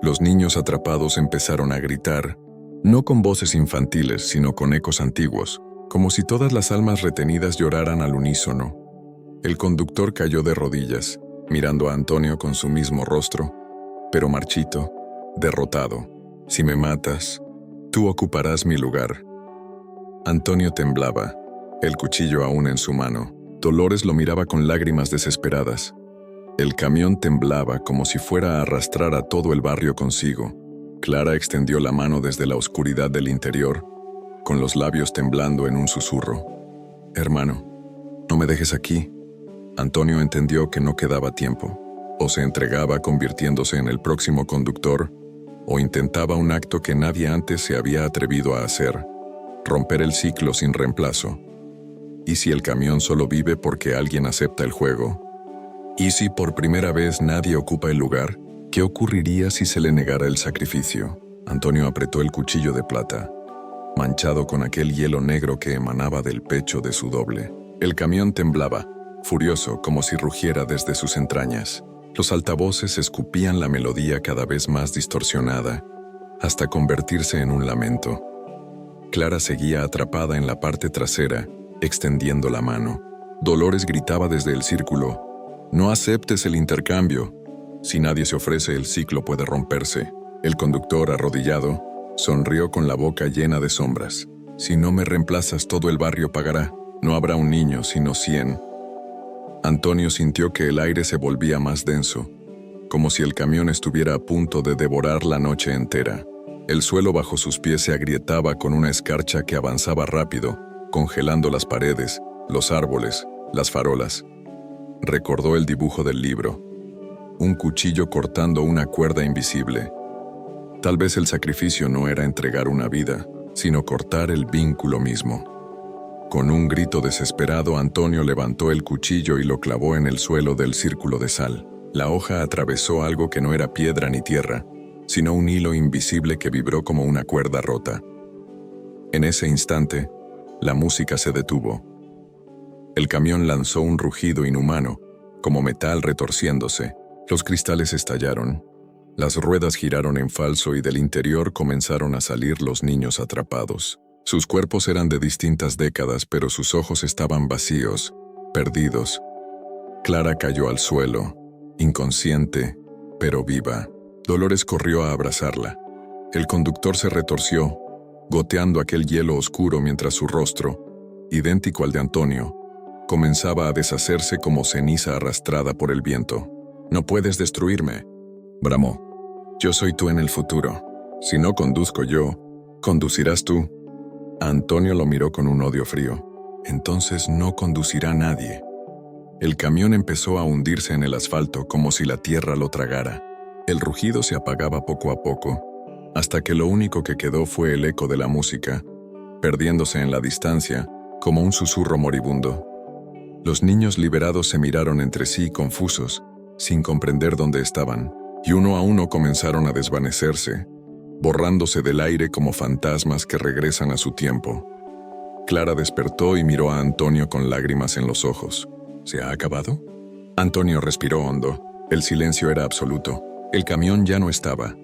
Los niños atrapados empezaron a gritar, no con voces infantiles, sino con ecos antiguos, como si todas las almas retenidas lloraran al unísono. El conductor cayó de rodillas, mirando a Antonio con su mismo rostro, pero marchito, derrotado. «Si me matas, tú ocuparás mi lugar». Antonio temblaba, el cuchillo aún en su mano. Dolores lo miraba con lágrimas desesperadas. El camión temblaba como si fuera a arrastrar a todo el barrio consigo. Clara extendió la mano desde la oscuridad del interior, con los labios temblando en un susurro. «Hermano, no me dejes aquí». Antonio entendió que no quedaba tiempo. O se entregaba convirtiéndose en el próximo conductor, o intentaba un acto que nadie antes se había atrevido a hacer: romper el ciclo sin reemplazo. ¿Y si el camión solo vive porque alguien acepta el juego? ¿Y si por primera vez nadie ocupa el lugar? ¿Qué ocurriría si se le negara el sacrificio? Antonio apretó el cuchillo de plata, manchado con aquel hielo negro que emanaba del pecho de su doble. El camión temblaba, furioso, como si rugiera desde sus entrañas. Los altavoces escupían la melodía cada vez más distorsionada, hasta convertirse en un lamento. Clara seguía atrapada en la parte trasera, extendiendo la mano. Dolores gritaba desde el círculo: «No aceptes el intercambio. Si nadie se ofrece, el ciclo puede romperse». El conductor, arrodillado, sonrió con la boca llena de sombras. «Si no me reemplazas, todo el barrio pagará. No habrá un niño, sino 100». Antonio sintió que el aire se volvía más denso, como si el camión estuviera a punto de devorar la noche entera. El suelo bajo sus pies se agrietaba con una escarcha que avanzaba rápido, congelando las paredes, los árboles, las farolas. Recordó el dibujo del libro: un cuchillo cortando una cuerda invisible. Tal vez el sacrificio no era entregar una vida, sino cortar el vínculo mismo. Con un grito desesperado, Antonio levantó el cuchillo y lo clavó en el suelo del círculo de sal. La hoja atravesó algo que no era piedra ni tierra, sino un hilo invisible que vibró como una cuerda rota. En ese instante, la música se detuvo. El camión lanzó un rugido inhumano, como metal retorciéndose. Los cristales estallaron. Las ruedas giraron en falso y del interior comenzaron a salir los niños atrapados. Sus cuerpos eran de distintas décadas, pero sus ojos estaban vacíos, perdidos. Clara cayó al suelo, inconsciente, pero viva. Dolores corrió a abrazarla. El conductor se retorció, goteando aquel hielo oscuro mientras su rostro, idéntico al de Antonio, comenzaba a deshacerse como ceniza arrastrada por el viento. «No puedes destruirme», bramó. «Yo soy tú en el futuro. Si no conduzco yo, conducirás tú». Antonio lo miró con un odio frío. «Entonces no conducirá nadie». El camión empezó a hundirse en el asfalto como si la tierra lo tragara. El rugido se apagaba poco a poco, hasta que lo único que quedó fue el eco de la música, perdiéndose en la distancia como un susurro moribundo. Los niños liberados se miraron entre sí confusos, sin comprender dónde estaban, y uno a uno comenzaron a desvanecerse, borrándose del aire como fantasmas que regresan a su tiempo. Clara despertó y miró a Antonio con lágrimas en los ojos. ¿Se ha acabado? Antonio respiró hondo. El silencio era absoluto. El camión ya no estaba.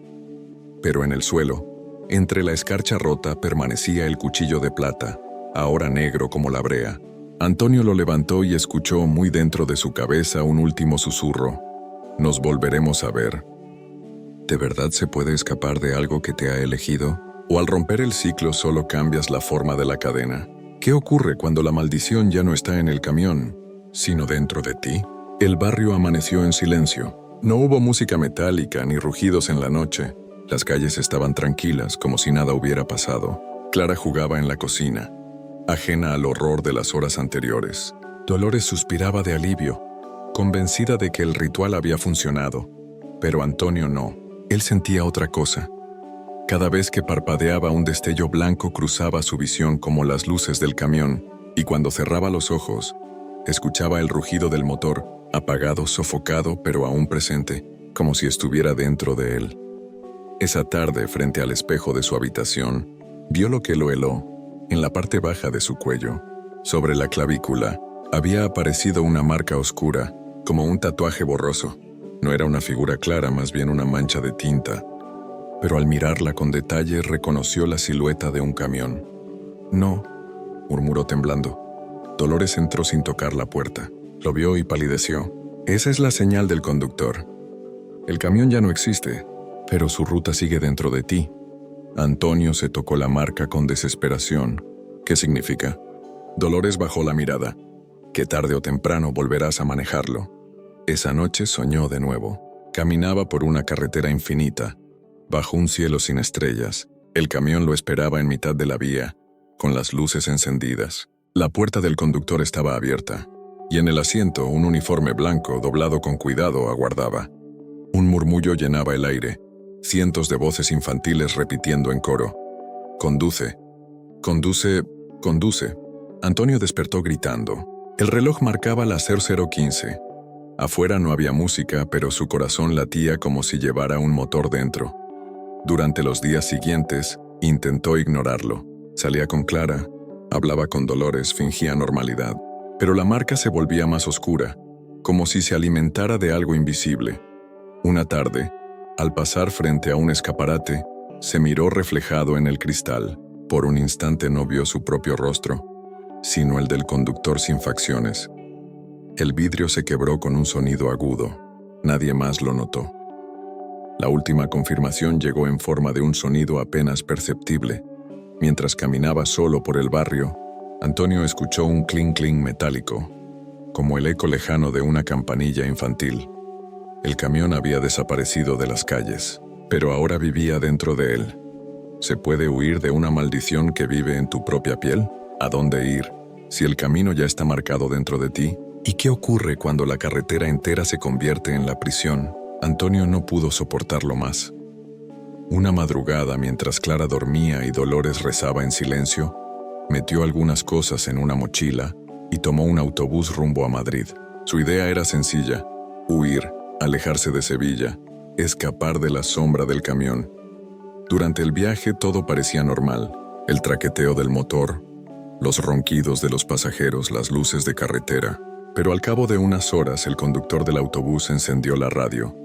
Pero en el suelo, entre la escarcha rota, permanecía el cuchillo de plata, ahora negro como la brea. Antonio lo levantó y escuchó muy dentro de su cabeza un último susurro: «Nos volveremos a ver». ¿De verdad se puede escapar de algo que te ha elegido? ¿O al romper el ciclo solo cambias la forma de la cadena? ¿Qué ocurre cuando la maldición ya no está en el camión, sino dentro de ti? El barrio amaneció en silencio. No hubo música metálica ni rugidos en la noche. Las calles estaban tranquilas, como si nada hubiera pasado. Clara jugaba en la cocina, ajena al horror de las horas anteriores. Dolores suspiraba de alivio, convencida de que el ritual había funcionado. Pero Antonio no. Él sentía otra cosa. Cada vez que parpadeaba, un destello blanco cruzaba su visión como las luces del camión, y cuando cerraba los ojos, escuchaba el rugido del motor, apagado, sofocado, pero aún presente, como si estuviera dentro de él. Esa tarde, frente al espejo de su habitación, vio lo que lo heló. En la parte baja de su cuello, sobre la clavícula, había aparecido una marca oscura, como un tatuaje borroso. No era una figura clara, más bien una mancha de tinta. Pero al mirarla con detalle, reconoció la silueta de un camión. «No», murmuró temblando. Dolores entró sin tocar la puerta. Lo vio y palideció. Esa es la señal del conductor. El camión ya no existe, pero su ruta sigue dentro de ti. Antonio se tocó la marca con desesperación. ¿Qué significa? Dolores bajó la mirada. Que tarde o temprano volverás a manejarlo. Esa noche soñó de nuevo. Caminaba por una carretera infinita, bajo un cielo sin estrellas. El camión lo esperaba en mitad de la vía, con las luces encendidas. La puerta del conductor estaba abierta, y en el asiento un uniforme blanco doblado con cuidado aguardaba. Un murmullo llenaba el aire, cientos de voces infantiles repitiendo en coro: «Conduce, conduce, conduce». Antonio despertó gritando. El reloj marcaba las 00:15. Afuera no había música, pero su corazón latía como si llevara un motor dentro. Durante los días siguientes, intentó ignorarlo. Salía con Clara, hablaba con Dolores, fingía normalidad. Pero la marca se volvía más oscura, como si se alimentara de algo invisible. Una tarde, al pasar frente a un escaparate, se miró reflejado en el cristal. Por un instante no vio su propio rostro, sino el del conductor sin facciones. El vidrio se quebró con un sonido agudo. Nadie más lo notó. La última confirmación llegó en forma de un sonido apenas perceptible. Mientras caminaba solo por el barrio, Antonio escuchó un clink-clink metálico, como el eco lejano de una campanilla infantil. El camión había desaparecido de las calles, pero ahora vivía dentro de él. ¿Se puede huir de una maldición que vive en tu propia piel? ¿A dónde ir, si el camino ya está marcado dentro de ti? ¿Y qué ocurre cuando la carretera entera se convierte en la prisión? Antonio no pudo soportarlo más. Una madrugada, mientras Clara dormía y Dolores rezaba en silencio, metió algunas cosas en una mochila y tomó un autobús rumbo a Madrid. Su idea era sencilla: huir, alejarse de Sevilla, escapar de la sombra del camión. Durante el viaje todo parecía normal: el traqueteo del motor, los ronquidos de los pasajeros, las luces de carretera. Pero al cabo de unas horas el conductor del autobús encendió la radio.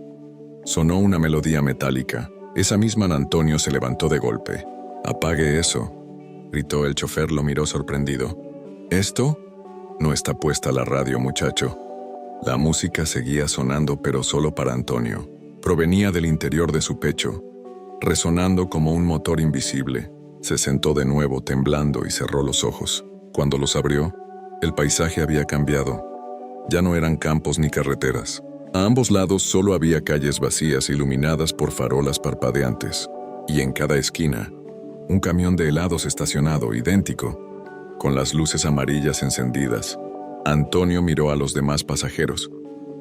Sonó una melodía metálica. Esa misma Antonio se levantó de golpe. «¡Apague eso!», gritó. El chofer lo miró sorprendido. «¿Esto? No está puesta la radio, muchacho». La música seguía sonando, pero solo para Antonio. Provenía del interior de su pecho, resonando como un motor invisible. Se sentó de nuevo, temblando, y cerró los ojos. Cuando los abrió, el paisaje había cambiado. Ya no eran campos ni carreteras. A ambos lados solo había calles vacías iluminadas por farolas parpadeantes. Y en cada esquina, un camión de helados estacionado, idéntico, con las luces amarillas encendidas. Antonio miró a los demás pasajeros,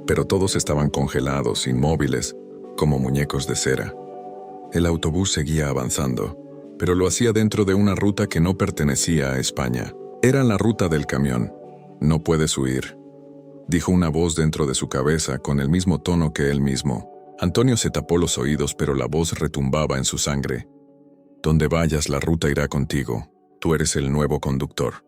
pero todos estaban congelados, inmóviles, como muñecos de cera. El autobús seguía avanzando, pero lo hacía dentro de una ruta que no pertenecía a España. Era la ruta del camión. «No puedes huir», dijo una voz dentro de su cabeza con el mismo tono que él mismo. Antonio se tapó los oídos, pero la voz retumbaba en su sangre. «Donde vayas, la ruta irá contigo. Tú eres el nuevo conductor».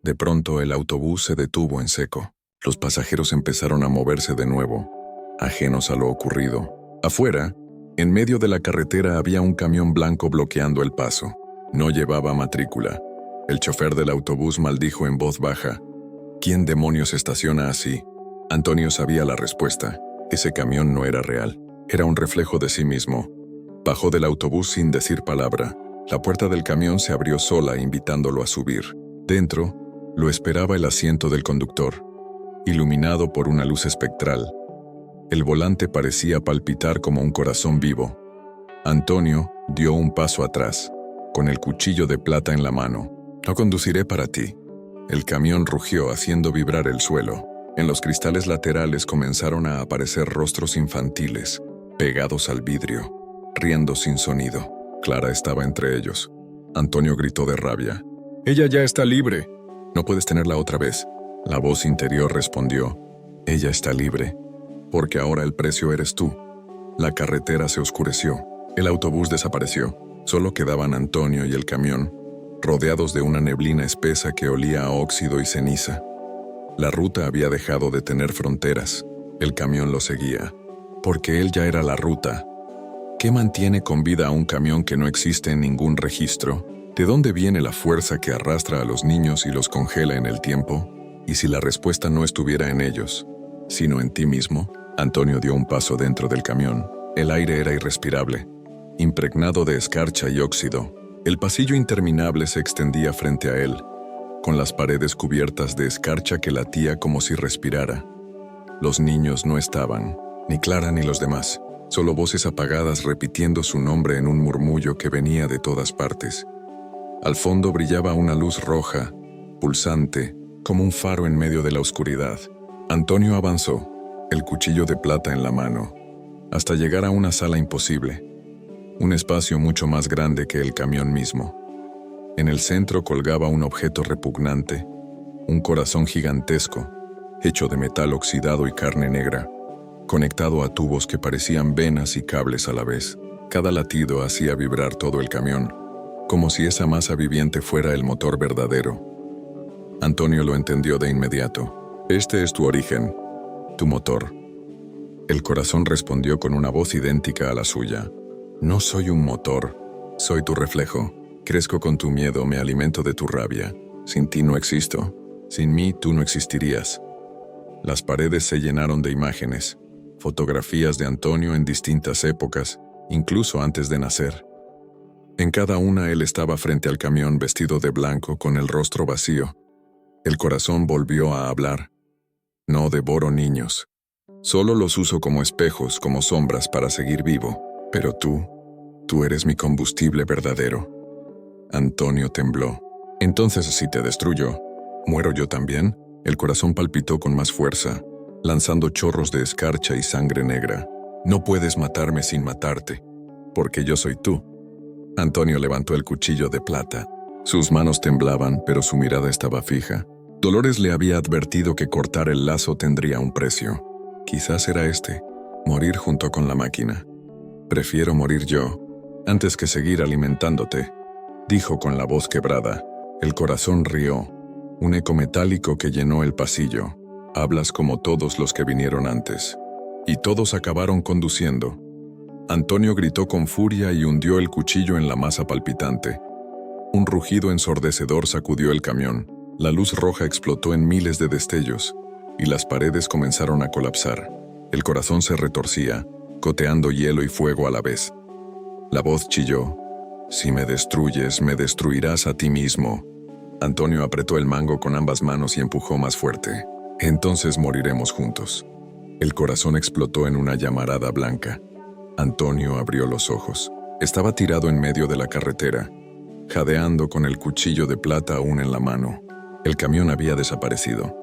De pronto el autobús se detuvo en seco. Los pasajeros empezaron a moverse de nuevo, ajenos a lo ocurrido. Afuera, en medio de la carretera, había un camión blanco bloqueando el paso. No llevaba matrícula. El chofer del autobús maldijo en voz baja. «¿Quién demonios estaciona así?». Antonio sabía la respuesta. Ese camión no era real. Era un reflejo de sí mismo. Bajó del autobús sin decir palabra. La puerta del camión se abrió sola, invitándolo a subir. Dentro, lo esperaba el asiento del conductor, iluminado por una luz espectral. El volante parecía palpitar como un corazón vivo. Antonio dio un paso atrás, con el cuchillo de plata en la mano. «No conduciré para ti». El camión rugió, haciendo vibrar el suelo. En los cristales laterales comenzaron a aparecer rostros infantiles, pegados al vidrio, riendo sin sonido. Clara estaba entre ellos. Antonio gritó de rabia. «Ella ya está libre. No puedes tenerla otra vez». La voz interior respondió. «Ella está libre, porque ahora el precio eres tú». La carretera se oscureció. El autobús desapareció. Solo quedaban Antonio y el camión, rodeados de una neblina espesa que olía a óxido y ceniza. La ruta había dejado de tener fronteras. El camión lo seguía, porque él ya era la ruta. ¿Qué mantiene con vida a un camión que no existe en ningún registro? ¿De dónde viene la fuerza que arrastra a los niños y los congela en el tiempo? ¿Y si la respuesta no estuviera en ellos, sino en ti mismo? Antonio dio un paso dentro del camión. El aire era irrespirable, impregnado de escarcha y óxido. El pasillo interminable se extendía frente a él, con las paredes cubiertas de escarcha que latía como si respirara. Los niños no estaban, ni Clara ni los demás, solo voces apagadas repitiendo su nombre en un murmullo que venía de todas partes. Al fondo brillaba una luz roja, pulsante, como un faro en medio de la oscuridad. Antonio avanzó, el cuchillo de plata en la mano, hasta llegar a una sala imposible. Un espacio mucho más grande que el camión mismo. En el centro colgaba un objeto repugnante, un corazón gigantesco, hecho de metal oxidado y carne negra, conectado a tubos que parecían venas y cables a la vez. Cada latido hacía vibrar todo el camión, como si esa masa viviente fuera el motor verdadero. Antonio lo entendió de inmediato. «Este es tu origen, tu motor». El corazón respondió con una voz idéntica a la suya. «No soy un motor, soy tu reflejo. Crezco con tu miedo, me alimento de tu rabia. Sin ti no existo. Sin mí tú no existirías. Las paredes se llenaron de imágenes, fotografías de Antonio en distintas épocas, incluso antes de nacer. En cada una él estaba frente al camión vestido de blanco con el rostro vacío. El corazón volvió a hablar. No devoro niños. Solo los uso como espejos, como sombras para seguir vivo. Pero tú eres mi combustible verdadero. Antonio tembló. Entonces, si te destruyo, ¿muero yo también? El corazón palpitó con más fuerza, lanzando chorros de escarcha y sangre negra. No puedes matarme sin matarte, porque yo soy tú. Antonio levantó el cuchillo de plata. Sus manos temblaban, pero su mirada estaba fija. Dolores le había advertido que cortar el lazo tendría un precio. Quizás era morir junto con la máquina. Prefiero morir yo, antes que seguir alimentándote, dijo con la voz quebrada. El corazón rió, un eco metálico que llenó el pasillo. Hablas como todos los que vinieron antes. Y todos acabaron conduciendo. Antonio gritó con furia y hundió el cuchillo en la masa palpitante. Un rugido ensordecedor sacudió el camión. La luz roja explotó en miles de destellos, y las paredes comenzaron a colapsar. El corazón se retorcía, goteando hielo y fuego a la vez. La voz chilló. Si me destruyes, me destruirás a ti mismo. Antonio apretó el mango con ambas manos y empujó más fuerte. Entonces moriremos juntos. El corazón explotó en una llamarada blanca. Antonio abrió los ojos. Estaba tirado en medio de la carretera, jadeando con el cuchillo de plata aún en la mano. El camión había desaparecido.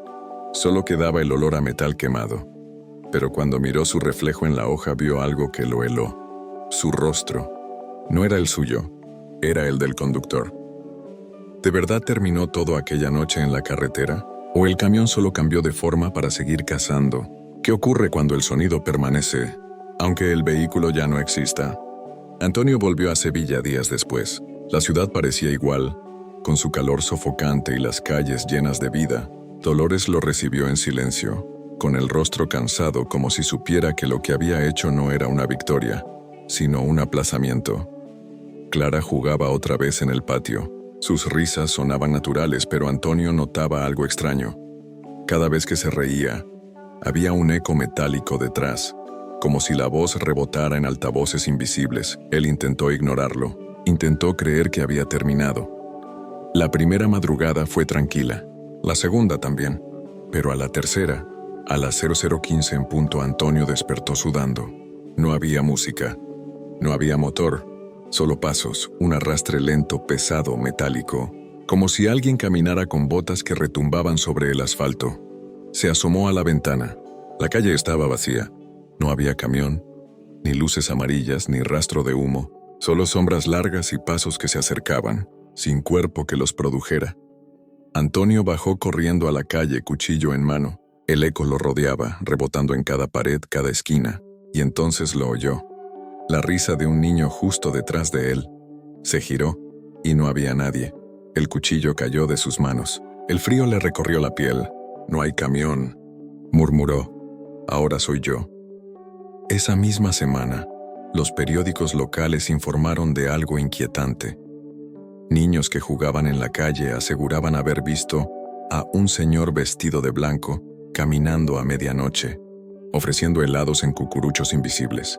Solo quedaba el olor a metal quemado. Pero cuando miró su reflejo en la hoja vio algo que lo heló. Su rostro. No era el suyo, era el del conductor. ¿De verdad terminó todo aquella noche en la carretera? ¿O el camión solo cambió de forma para seguir cazando? ¿Qué ocurre cuando el sonido permanece, aunque el vehículo ya no exista? Antonio volvió a Sevilla días después. La ciudad parecía igual, con su calor sofocante y las calles llenas de vida. Dolores lo recibió en silencio, con el rostro cansado como si supiera que lo que había hecho no era una victoria, sino un aplazamiento. Clara jugaba otra vez en el patio. Sus risas sonaban naturales, pero Antonio notaba algo extraño. Cada vez que se reía, había un eco metálico detrás, como si la voz rebotara en altavoces invisibles. Él intentó ignorarlo, intentó creer que había terminado. La primera madrugada fue tranquila, la segunda también, pero a la tercera, a las 00:15 en punto, Antonio despertó sudando. No había música, no había motor, solo pasos, un arrastre lento, pesado, metálico, como si alguien caminara con botas que retumbaban sobre el asfalto. Se asomó a la ventana. La calle estaba vacía. No había camión, ni luces amarillas, ni rastro de humo, solo sombras largas y pasos que se acercaban, sin cuerpo que los produjera. Antonio bajó corriendo a la calle, cuchillo en mano. El eco lo rodeaba, rebotando en cada pared, cada esquina, y entonces lo oyó. La risa de un niño justo detrás de él. Se giró, y no había nadie. El cuchillo cayó de sus manos. El frío le recorrió la piel. «No hay camión», murmuró. «Ahora soy yo». Esa misma semana, los periódicos locales informaron de algo inquietante. Niños que jugaban en la calle aseguraban haber visto a un señor vestido de blanco caminando a medianoche, ofreciendo helados en cucuruchos invisibles.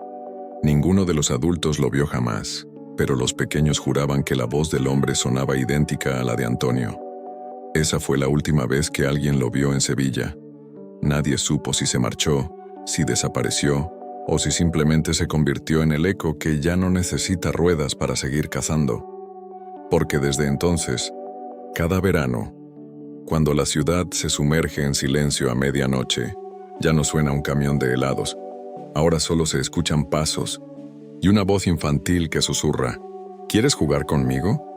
Ninguno de los adultos lo vio jamás, pero los pequeños juraban que la voz del hombre sonaba idéntica a la de Antonio. Esa fue la última vez que alguien lo vio en Sevilla. Nadie supo si se marchó, si desapareció, o si simplemente se convirtió en el eco que ya no necesita ruedas para seguir cazando. Porque desde entonces, cada verano, cuando la ciudad se sumerge en silencio a medianoche, ya no suena un camión de helados. Ahora solo se escuchan pasos y una voz infantil que susurra: ¿Quieres jugar conmigo?